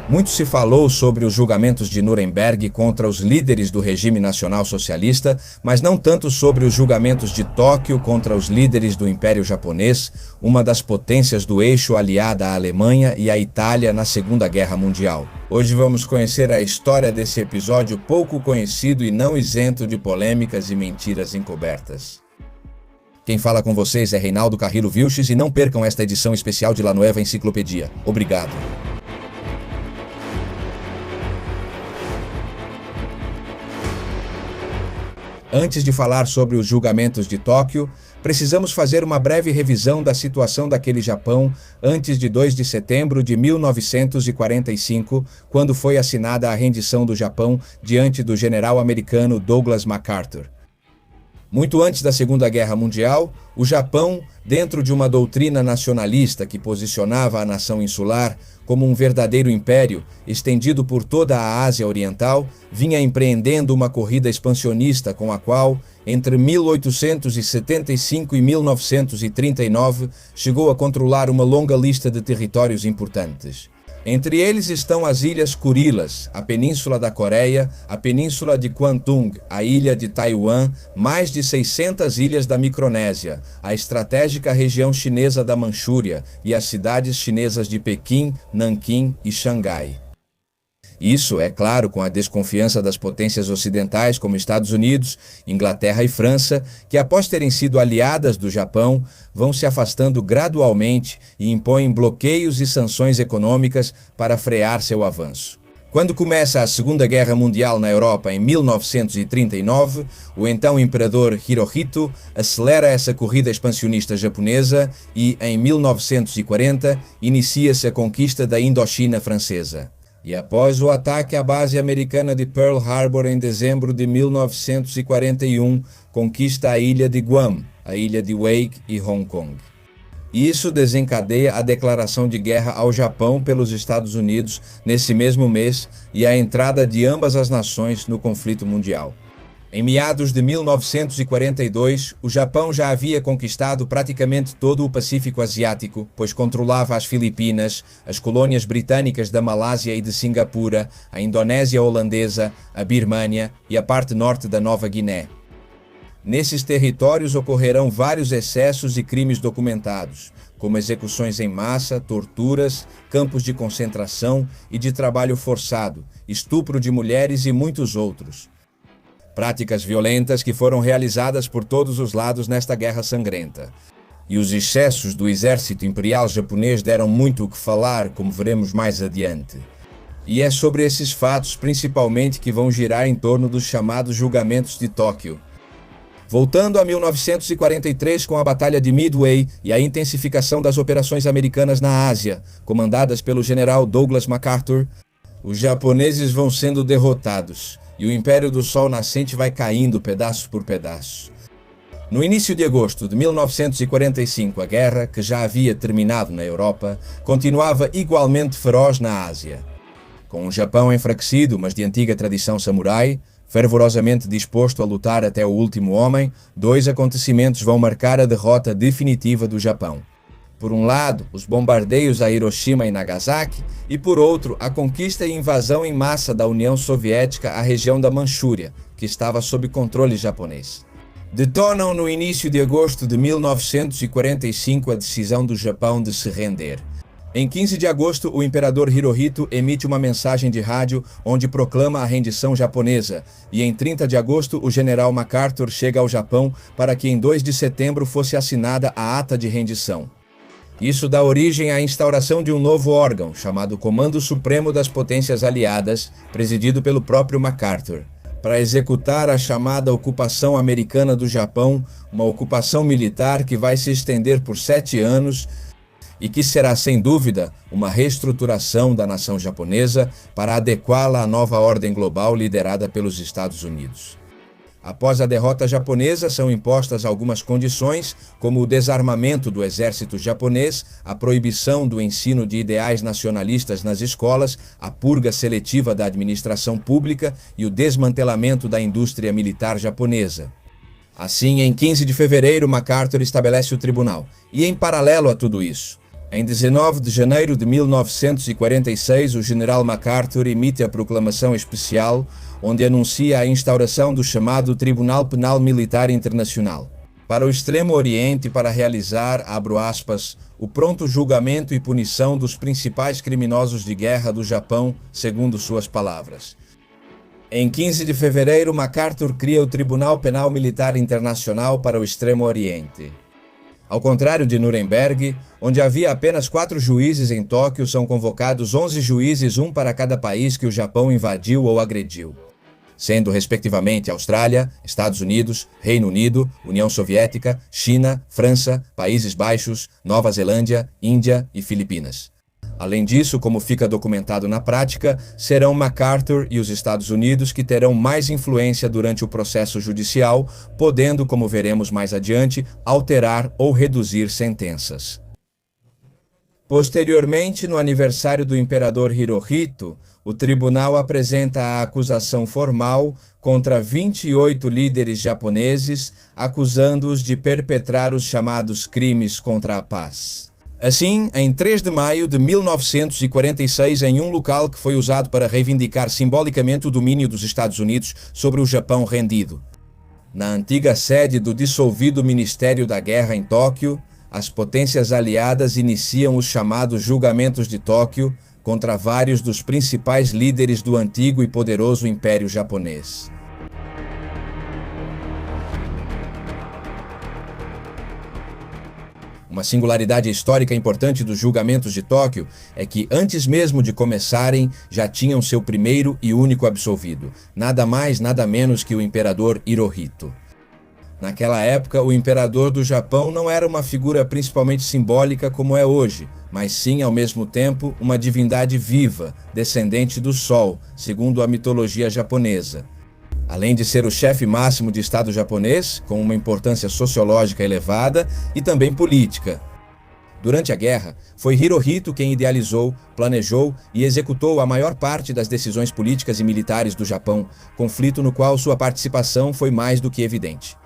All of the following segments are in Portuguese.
Muito se falou sobre os julgamentos de Nuremberg contra os líderes do regime nacional socialista, mas não tanto sobre os julgamentos de Tóquio contra os líderes do Império Japonês, uma das potências do eixo aliada à Alemanha e à Itália na Segunda Guerra Mundial. Hoje vamos conhecer a história desse episódio pouco conhecido e não isento de polêmicas e mentiras encobertas. Quem fala com vocês é Reinaldo Carrillo Vilches e não percam esta edição especial de La Nueva Enciclopedia. Obrigado. Antes de falar sobre os julgamentos de Tóquio, precisamos fazer uma breve revisão da situação daquele Japão antes de 2 de setembro de 1945, quando foi assinada a rendição do Japão diante do general americano Douglas MacArthur. Muito antes da Segunda Guerra Mundial, o Japão, dentro de uma doutrina nacionalista que posicionava a nação insular como um verdadeiro império, estendido por toda a Ásia Oriental, vinha empreendendo uma corrida expansionista com a qual, entre 1875 e 1939, chegou a controlar uma longa lista de territórios importantes. Entre eles estão as Ilhas Kurilas, a Península da Coreia, a Península de Kwantung, a Ilha de Taiwan, mais de 600 ilhas da Micronésia, a estratégica região chinesa da Manchúria e as cidades chinesas de Pequim, Nanquim e Xangai. Isso, é claro, com a desconfiança das potências ocidentais como Estados Unidos, Inglaterra e França, que após terem sido aliadas do Japão, vão se afastando gradualmente e impõem bloqueios e sanções econômicas para frear seu avanço. Quando começa a Segunda Guerra Mundial na Europa em 1939, o então imperador Hirohito acelera essa corrida expansionista japonesa e, em 1940, inicia-se a conquista da Indochina francesa. E após o ataque à base americana de Pearl Harbor em dezembro de 1941, conquista a ilha de Guam, a ilha de Wake e Hong Kong. Isso desencadeia a declaração de guerra ao Japão pelos Estados Unidos nesse mesmo mês e a entrada de ambas as nações no conflito mundial. Em meados de 1942, o Japão já havia conquistado praticamente todo o Pacífico Asiático, pois controlava as Filipinas, as colônias britânicas da Malásia e de Singapura, a Indonésia holandesa, a Birmânia e a parte norte da Nova Guiné. Nesses territórios ocorrerão vários excessos e crimes documentados, como execuções em massa, torturas, campos de concentração e de trabalho forçado, estupro de mulheres e muitos outros. Práticas violentas que foram realizadas por todos os lados nesta guerra sangrenta. E os excessos do exército imperial japonês deram muito o que falar, como veremos mais adiante. E é sobre esses fatos, principalmente, que vão girar em torno dos chamados julgamentos de Tóquio. Voltando a 1943 com a Batalha de Midway e a intensificação das operações americanas na Ásia, comandadas pelo general Douglas MacArthur, os japoneses vão sendo derrotados. E o Império do Sol Nascente vai caindo pedaço por pedaço. No início de agosto de 1945, a guerra, que já havia terminado na Europa, continuava igualmente feroz na Ásia. Com o Japão enfraquecido, mas de antiga tradição samurai, fervorosamente disposto a lutar até o último homem, dois acontecimentos vão marcar a derrota definitiva do Japão. Por um lado, os bombardeios a Hiroshima e Nagasaki, e por outro, a conquista e invasão em massa da União Soviética à região da Manchúria, que estava sob controle japonês. Detonam no início de agosto de 1945 a decisão do Japão de se render. Em 15 de agosto, o imperador Hirohito emite uma mensagem de rádio onde proclama a rendição japonesa, e em 30 de agosto, o general MacArthur chega ao Japão para que em 2 de setembro fosse assinada a ata de rendição. Isso dá origem à instauração de um novo órgão, chamado Comando Supremo das Potências Aliadas, presidido pelo próprio MacArthur, para executar a chamada ocupação americana do Japão, uma ocupação militar que vai se estender por 7 anos e que será, sem dúvida, uma reestruturação da nação japonesa para adequá-la à nova ordem global liderada pelos Estados Unidos. Após a derrota japonesa, são impostas algumas condições, como o desarmamento do exército japonês, a proibição do ensino de ideais nacionalistas nas escolas, a purga seletiva da administração pública e o desmantelamento da indústria militar japonesa. Assim, em 15 de fevereiro, MacArthur estabelece o tribunal. E, em paralelo a tudo isso, Em 19 de janeiro de 1946, o general MacArthur emite a proclamação especial, onde anuncia a instauração do chamado Tribunal Penal Militar Internacional para o Extremo Oriente para realizar, abro aspas, o pronto julgamento e punição dos principais criminosos de guerra do Japão, segundo suas palavras. Em 15 de fevereiro, MacArthur cria o Tribunal Penal Militar Internacional para o Extremo Oriente. Ao contrário de Nuremberg, onde havia apenas 4 juízes, em Tóquio são convocados 11 juízes, um para cada país que o Japão invadiu ou agrediu, sendo respectivamente Austrália, Estados Unidos, Reino Unido, União Soviética, China, França, Países Baixos, Nova Zelândia, Índia e Filipinas. Além disso, como fica documentado na prática, serão MacArthur e os Estados Unidos que terão mais influência durante o processo judicial, podendo, como veremos mais adiante, alterar ou reduzir sentenças. Posteriormente, no aniversário do imperador Hirohito, o tribunal apresenta a acusação formal contra 28 líderes japoneses, acusando-os de perpetrar os chamados crimes contra a paz. Assim, em 3 de maio de 1946, em um local que foi usado para reivindicar simbolicamente o domínio dos Estados Unidos sobre o Japão rendido, na antiga sede do dissolvido Ministério da Guerra em Tóquio, as potências aliadas iniciam os chamados Julgamentos de Tóquio contra vários dos principais líderes do antigo e poderoso Império Japonês. Uma singularidade histórica importante dos Julgamentos de Tóquio é que, antes mesmo de começarem, já tinham seu primeiro e único absolvido, nada mais, nada menos que o imperador Hirohito. Naquela época, o imperador do Japão não era uma figura principalmente simbólica como é hoje, mas sim, ao mesmo tempo, uma divindade viva, descendente do Sol, segundo a mitologia japonesa. Além de ser o chefe máximo de Estado japonês, com uma importância sociológica elevada e também política. Durante a guerra, foi Hirohito quem idealizou, planejou e executou a maior parte das decisões políticas e militares do Japão, conflito no qual sua participação foi mais do que evidente.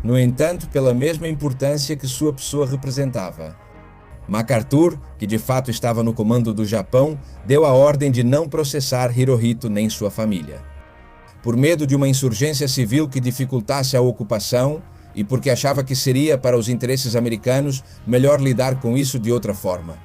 No entanto, pela mesma importância que sua pessoa representava. MacArthur, que de fato estava no comando do Japão, deu a ordem de não processar Hirohito nem sua família. Por medo de uma insurgência civil que dificultasse a ocupação e porque achava que seria, para os interesses americanos, melhor lidar com isso de outra forma.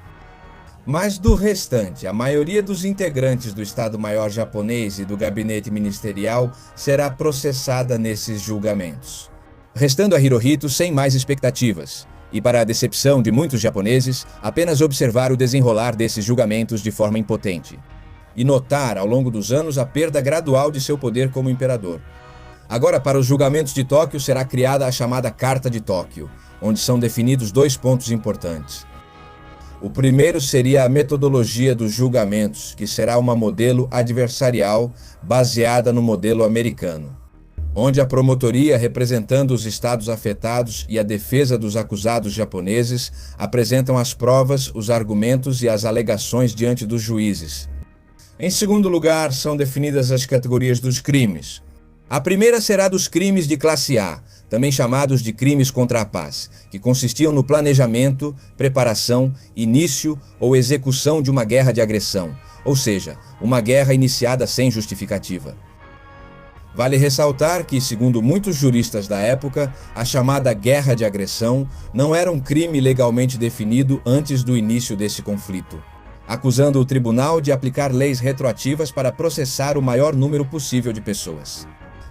Mas do restante, a maioria dos integrantes do Estado-Maior japonês e do gabinete ministerial será processada nesses julgamentos, restando a Hirohito sem mais expectativas, e para a decepção de muitos japoneses, apenas observar o desenrolar desses julgamentos de forma impotente, e notar ao longo dos anos a perda gradual de seu poder como imperador. Agora, para os julgamentos de Tóquio, será criada a chamada Carta de Tóquio, onde são definidos 2 pontos importantes. O primeiro seria a metodologia dos julgamentos, que será uma modelo adversarial baseada no modelo americano, onde a promotoria, representando os estados afetados, e a defesa dos acusados japoneses apresentam as provas, os argumentos e as alegações diante dos juízes. Em segundo lugar, são definidas as categorias dos crimes. A primeira será dos crimes de classe A, também chamados de crimes contra a paz, que consistiam no planejamento, preparação, início ou execução de uma guerra de agressão, ou seja, uma guerra iniciada sem justificativa. Vale ressaltar que, segundo muitos juristas da época, a chamada guerra de agressão não era um crime legalmente definido antes do início desse conflito, acusando o tribunal de aplicar leis retroativas para processar o maior número possível de pessoas.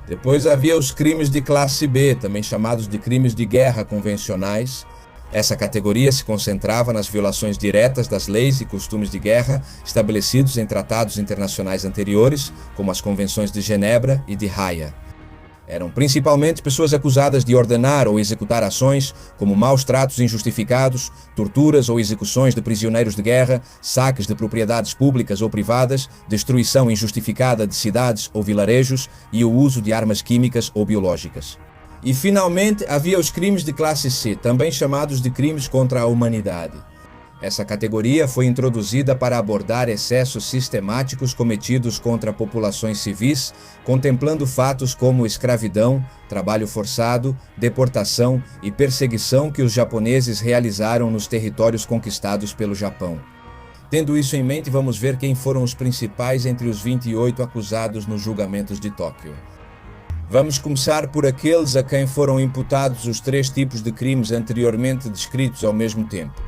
Depois havia os crimes de classe B, também chamados de crimes de guerra convencionais. Essa categoria se concentrava nas violações diretas das leis e costumes de guerra estabelecidos em tratados internacionais anteriores, como as Convenções de Genebra e de Haia. Eram principalmente pessoas acusadas de ordenar ou executar ações como maus tratos injustificados, torturas ou execuções de prisioneiros de guerra, saques de propriedades públicas ou privadas, destruição injustificada de cidades ou vilarejos e o uso de armas químicas ou biológicas. E, finalmente, havia os crimes de classe C, também chamados de crimes contra a humanidade. Essa categoria foi introduzida para abordar excessos sistemáticos cometidos contra populações civis, contemplando fatos como escravidão, trabalho forçado, deportação e perseguição que os japoneses realizaram nos territórios conquistados pelo Japão. Tendo isso em mente, vamos ver quem foram os principais entre os 28 acusados nos julgamentos de Tóquio. Vamos começar por aqueles a quem foram imputados os 3 tipos de crimes anteriormente descritos ao mesmo tempo.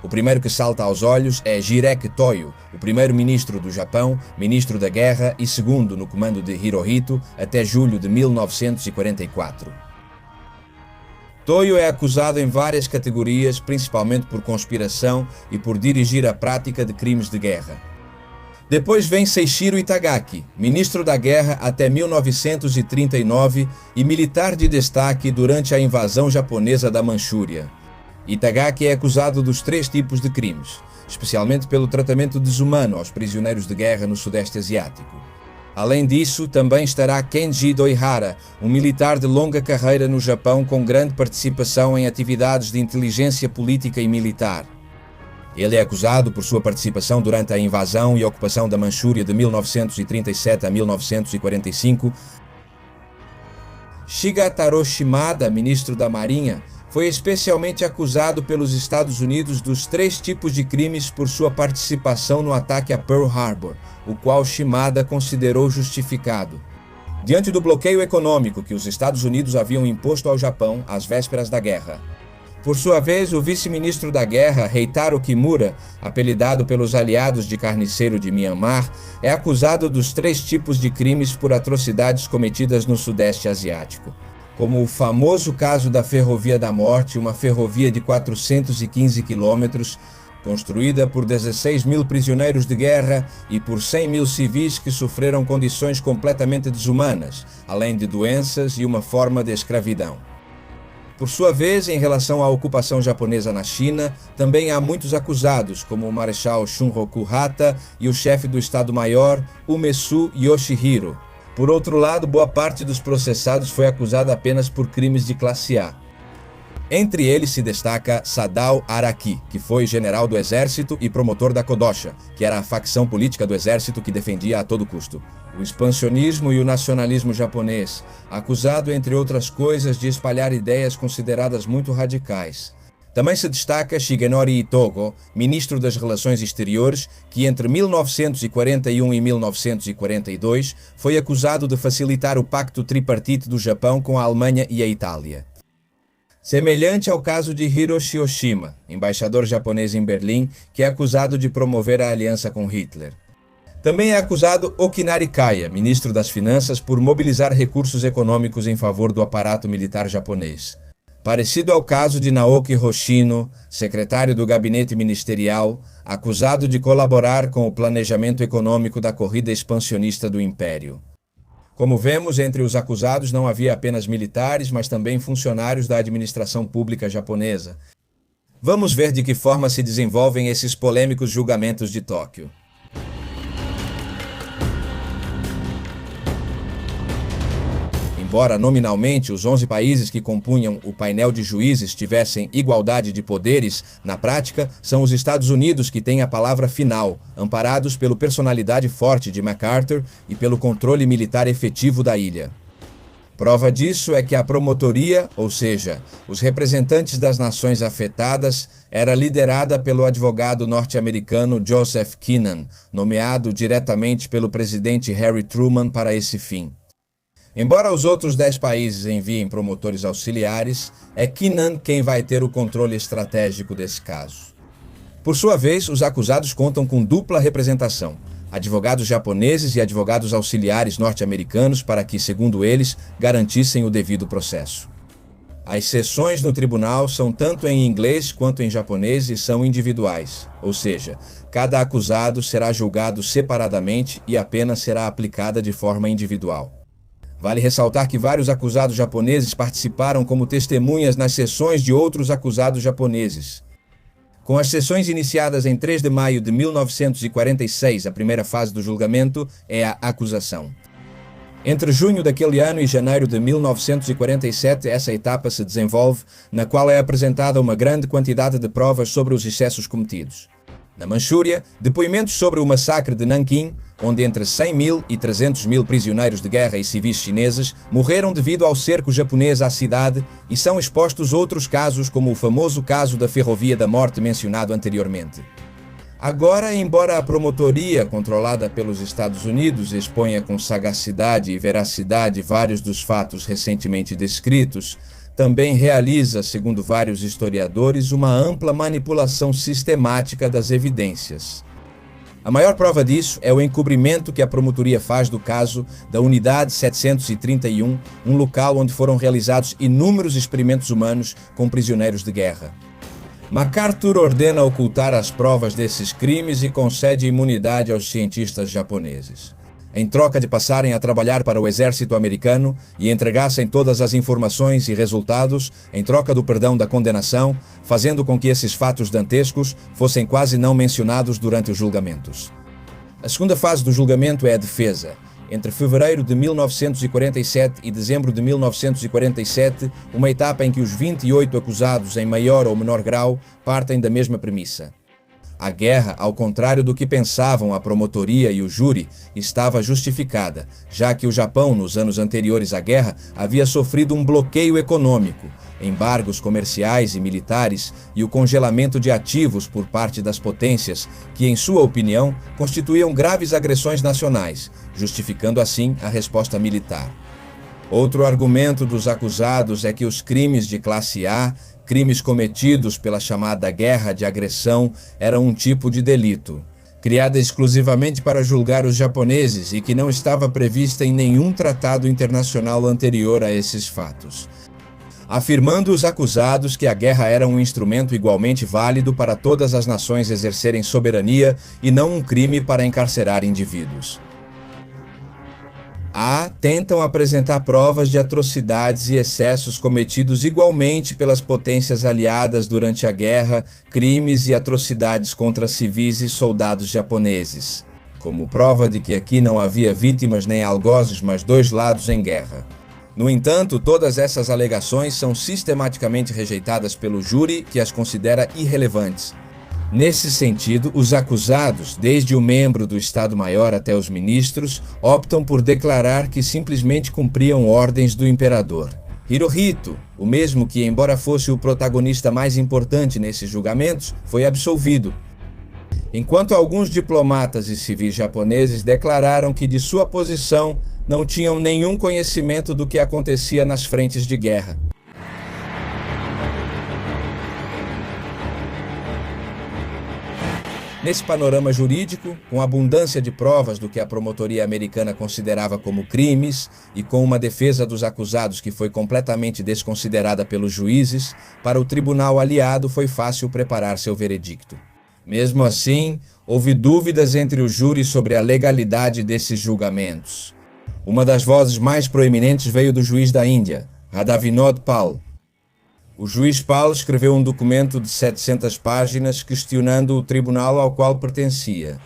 O primeiro que salta aos olhos é Jireki Toyo, o primeiro-ministro do Japão, ministro da Guerra e segundo no comando de Hirohito até julho de 1944. Toyo é acusado em várias categorias, principalmente por conspiração e por dirigir a prática de crimes de guerra. Depois vem Seishiro Itagaki, ministro da Guerra até 1939 e militar de destaque durante a invasão japonesa da Manchúria. Itagaki é acusado dos 3 tipos de crimes, especialmente pelo tratamento desumano aos prisioneiros de guerra no Sudeste Asiático. Além disso, também estará Kenji Doihara, um militar de longa carreira no Japão com grande participação em atividades de inteligência política e militar. Ele é acusado por sua participação durante a invasão e ocupação da Manchúria de 1937 a 1945. Shigataro Shimada, ministro da Marinha, foi especialmente acusado pelos Estados Unidos dos 3 tipos de crimes por sua participação no ataque a Pearl Harbor, o qual Shimada considerou justificado. Diante do bloqueio econômico que os Estados Unidos haviam imposto ao Japão às vésperas da guerra. Por sua vez, o vice-ministro da Guerra, Heitaro Kimura, apelidado pelos aliados de carniceiro de Myanmar, é acusado dos 3 tipos de crimes por atrocidades cometidas no Sudeste Asiático, como o famoso caso da Ferrovia da Morte, uma ferrovia de 415 quilômetros, construída por 16 mil prisioneiros de guerra e por 100 mil civis que sofreram condições completamente desumanas, além de doenças e uma forma de escravidão. Por sua vez, em relação à ocupação japonesa na China, também há muitos acusados, como o marechal Shunroku Hata e o chefe do Estado-Maior, Umesu Yoshihiro. Por outro lado, boa parte dos processados foi acusada apenas por crimes de classe A. Entre eles se destaca Sadao Araki, que foi general do exército e promotor da Kodosha, que era a facção política do exército que defendia a todo custo o expansionismo e o nacionalismo japonês, acusado, entre outras coisas, de espalhar ideias consideradas muito radicais. Também se destaca Shigenori Itogo, ministro das Relações Exteriores, que entre 1941 e 1942 foi acusado de facilitar o pacto tripartite do Japão com a Alemanha e a Itália. Semelhante ao caso de Hiroshi Oshima, embaixador japonês em Berlim, que é acusado de promover a aliança com Hitler. Também é acusado Okinari Kaya, ministro das Finanças, por mobilizar recursos econômicos em favor do aparato militar japonês. Parecido ao caso de Naoki Hoshino, secretário do gabinete ministerial, acusado de colaborar com o planejamento econômico da corrida expansionista do Império. Como vemos, entre os acusados não havia apenas militares, mas também funcionários da administração pública japonesa. Vamos ver de que forma se desenvolvem esses polêmicos julgamentos de Tóquio. Embora nominalmente os 11 países que compunham o painel de juízes tivessem igualdade de poderes, na prática são os Estados Unidos que têm a palavra final, amparados pela personalidade forte de MacArthur e pelo controle militar efetivo da ilha. Prova disso é que a promotoria, ou seja, os representantes das nações afetadas, era liderada pelo advogado norte-americano Joseph Keenan, nomeado diretamente pelo presidente Harry Truman para esse fim. Embora os outros 10 países enviem promotores auxiliares, é Keenan quem vai ter o controle estratégico desse caso. Por sua vez, os acusados contam com dupla representação, advogados japoneses e advogados auxiliares norte-americanos para que, segundo eles, garantissem o devido processo. As sessões no tribunal são tanto em inglês quanto em japonês e são individuais, ou seja, cada acusado será julgado separadamente e a pena será aplicada de forma individual. Vale ressaltar que vários acusados japoneses participaram como testemunhas nas sessões de outros acusados japoneses. Com as sessões iniciadas em 3 de maio de 1946, a primeira fase do julgamento é a acusação. Entre junho daquele ano e janeiro de 1947, essa etapa se desenvolve, na qual é apresentada uma grande quantidade de provas sobre os excessos cometidos. Na Manchúria, depoimentos sobre o massacre de Nanquim, onde entre 100 mil e 300 mil prisioneiros de guerra e civis chineses morreram devido ao cerco japonês à cidade, e são expostos outros casos, como o famoso caso da Ferrovia da Morte mencionado anteriormente. Agora, embora a promotoria, controlada pelos Estados Unidos, exponha com sagacidade e veracidade vários dos fatos recentemente descritos, também realiza, segundo vários historiadores, uma ampla manipulação sistemática das evidências. A maior prova disso é o encobrimento que a promotoria faz do caso da Unidade 731, um local onde foram realizados inúmeros experimentos humanos com prisioneiros de guerra. MacArthur ordena ocultar as provas desses crimes e concede imunidade aos cientistas japoneses. Em troca de passarem a trabalhar para o exército americano e entregassem todas as informações e resultados, em troca do perdão da condenação, fazendo com que esses fatos dantescos fossem quase não mencionados durante os julgamentos. A segunda fase do julgamento é a defesa. Entre fevereiro de 1947 e dezembro de 1947, uma etapa em que os 28 acusados, em maior ou menor grau, partem da mesma premissa. A guerra, ao contrário do que pensavam a promotoria e o júri, estava justificada, já que o Japão, nos anos anteriores à guerra, havia sofrido um bloqueio econômico, embargos comerciais e militares e o congelamento de ativos por parte das potências, que, em sua opinião, constituíam graves agressões nacionais, justificando assim a resposta militar. Outro argumento dos acusados é que os crimes de classe A, crimes cometidos pela chamada guerra de agressão, eram um tipo de delito, criada exclusivamente para julgar os japoneses e que não estava prevista em nenhum tratado internacional anterior a esses fatos, afirmando os acusados que a guerra era um instrumento igualmente válido para todas as nações exercerem soberania e não um crime para encarcerar indivíduos. Tentam apresentar provas de atrocidades e excessos cometidos igualmente pelas potências aliadas durante a guerra, crimes e atrocidades contra civis e soldados japoneses, como prova de que aqui não havia vítimas nem algozes, mas dois lados em guerra. No entanto, todas essas alegações são sistematicamente rejeitadas pelo júri, que as considera irrelevantes. Nesse sentido, os acusados, desde o membro do Estado-Maior até os ministros, optam por declarar que simplesmente cumpriam ordens do imperador. Hirohito, o mesmo que, embora fosse o protagonista mais importante nesses julgamentos, foi absolvido. Enquanto alguns diplomatas e civis japoneses declararam que de sua posição não tinham nenhum conhecimento do que acontecia nas frentes de guerra. Nesse panorama jurídico, com abundância de provas do que a promotoria americana considerava como crimes e com uma defesa dos acusados que foi completamente desconsiderada pelos juízes, para o tribunal aliado foi fácil preparar seu veredicto. Mesmo assim, houve dúvidas entre o júri sobre a legalidade desses julgamentos. Uma das vozes mais proeminentes veio do juiz da Índia, Radha Vinod Pal. O juiz Pal escreveu um documento de 700 páginas questionando o tribunal ao qual pertencia,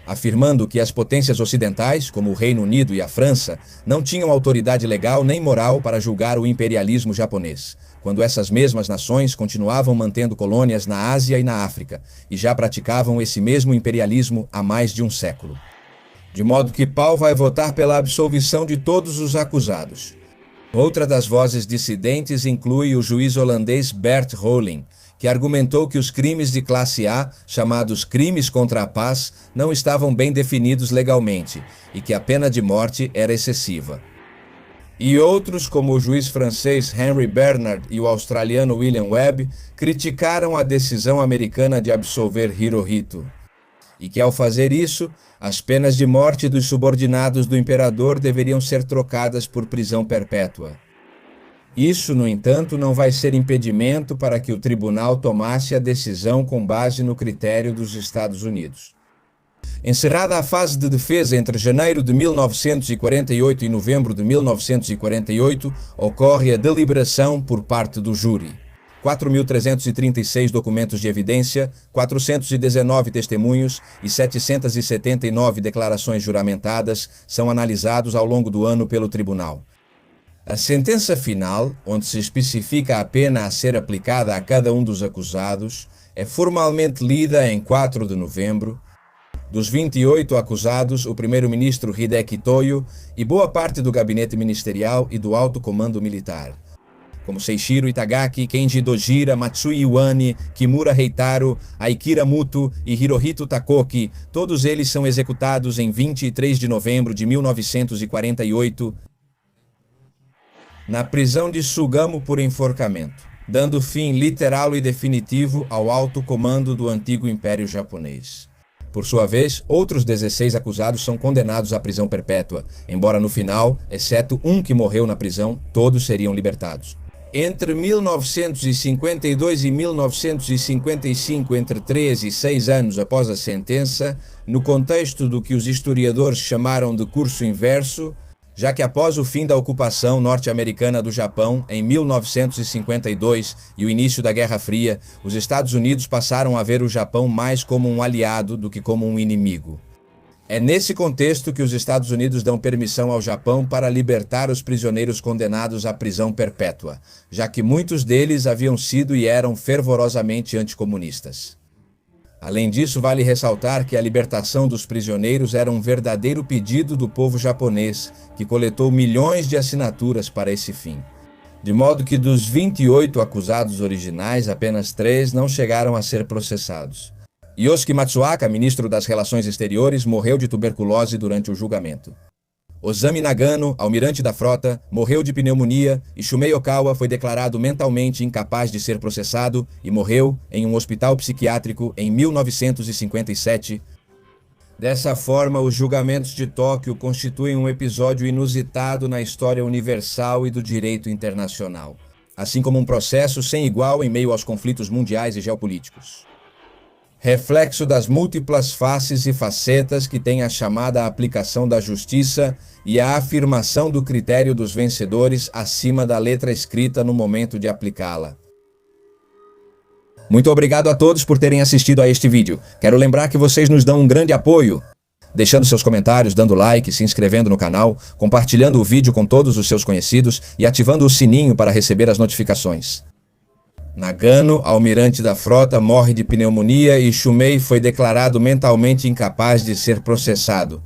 afirmando que as potências ocidentais, como o Reino Unido e a França, não tinham autoridade legal nem moral para julgar o imperialismo japonês, quando essas mesmas nações continuavam mantendo colônias na Ásia e na África, e já praticavam esse mesmo imperialismo há mais de um século. De modo que Pal vai votar pela absolvição de todos os acusados. Outra das vozes dissidentes inclui o juiz holandês Bert Rolling, que argumentou que os crimes de classe A, chamados crimes contra a paz, não estavam bem definidos legalmente e que a pena de morte era excessiva. E outros, como o juiz francês Henry Bernard e o australiano William Webb, criticaram a decisão americana de absolver Hirohito, e que ao fazer isso, as penas de morte dos subordinados do imperador deveriam ser trocadas por prisão perpétua. Isso, no entanto, não vai ser impedimento para que o tribunal tomasse a decisão com base no critério dos Estados Unidos. Encerrada a fase de defesa entre janeiro de 1948 e novembro de 1948, ocorre a deliberação por parte do júri. 4.336 documentos de evidência, 419 testemunhos e 779 declarações juramentadas são analisados ao longo do ano pelo tribunal. A sentença final, onde se especifica a pena a ser aplicada a cada um dos acusados, é formalmente lida em 4 de novembro. Dos 28 acusados, o primeiro-ministro Hideki Toyo e boa parte do gabinete ministerial e do alto comando militar, como Seishiro Itagaki, Kenji Dojira, Matsui Iwani, Kimura Heitaro, Aikira Muto e Hirohito Takoki, todos eles são executados em 23 de novembro de 1948 na prisão de Sugamo por enforcamento, dando fim literal e definitivo ao alto comando do antigo Império Japonês. Por sua vez, outros 16 acusados são condenados à prisão perpétua, embora no final, exceto um que morreu na prisão, todos seriam libertados. Entre 1952 e 1955, entre 3 e 6 anos após a sentença, no contexto do que os historiadores chamaram de curso inverso, já que após o fim da ocupação norte-americana do Japão, em 1952 e o início da Guerra Fria, os Estados Unidos passaram a ver o Japão mais como um aliado do que como um inimigo. É nesse contexto que os Estados Unidos dão permissão ao Japão para libertar os prisioneiros condenados à prisão perpétua, já que muitos deles haviam sido e eram fervorosamente anticomunistas. Além disso, vale ressaltar que a libertação dos prisioneiros era um verdadeiro pedido do povo japonês, que coletou milhões de assinaturas para esse fim. De modo que dos 28 acusados originais, apenas 3 não chegaram a ser processados. Yoshiki Matsuoka, ministro das Relações Exteriores, morreu de tuberculose durante o julgamento. Ozami Nagano, almirante da frota, morreu de pneumonia e Shumei Okawa foi declarado mentalmente incapaz de ser processado e morreu em um hospital psiquiátrico em 1957. Dessa forma, os julgamentos de Tóquio constituem um episódio inusitado na história universal e do direito internacional, assim como um processo sem igual em meio aos conflitos mundiais e geopolíticos. Reflexo das múltiplas faces e facetas que tem a chamada aplicação da justiça e a afirmação do critério dos vencedores acima da letra escrita no momento de aplicá-la. Muito obrigado a todos por terem assistido a este vídeo. Quero lembrar que vocês nos dão um grande apoio, deixando seus comentários, dando like, se inscrevendo no canal, compartilhando o vídeo com todos os seus conhecidos e ativando o sininho para receber as notificações. Nagano, almirante da frota, morre de pneumonia e Shumei foi declarado mentalmente incapaz de ser processado.